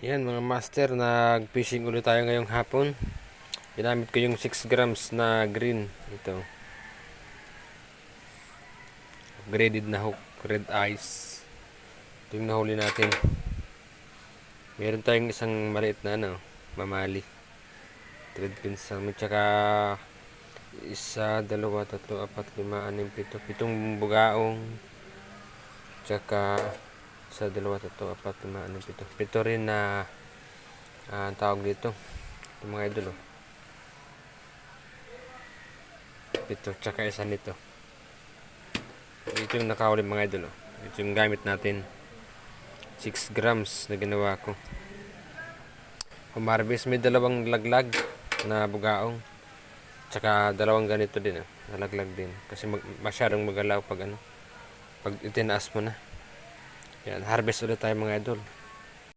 Yan mga master, nag-fishing ulit tayo ngayong hapon. Ginamit ko yung 6 grams na green. Ito. Graded na hook, red eyes. Ito yung nahuli natin. Meron tayong isang maliit na mamali. Thread pin sa amin. Tsaka isa, dalawa, tatlo, apat, lima, anim, pito. Pitong bugaong. Tsaka isa, dalawa, tatlo, apat, lima, anim, pito. Pito rin na tawag dito. Yung mga idol, oh. Ito, tsaka isa nito. Ito yung nakahuli mga idol, oh. Ito yung gamit natin. 6 grams na ginawa ko. Humarbis, may dalawang laglag na bugaong. Tsaka dalawang ganito din, oh. Nalaglag din. Kasi masyadong magalaw pag pag itinaas mo na. Yan, harvest ulit tayo mga idol.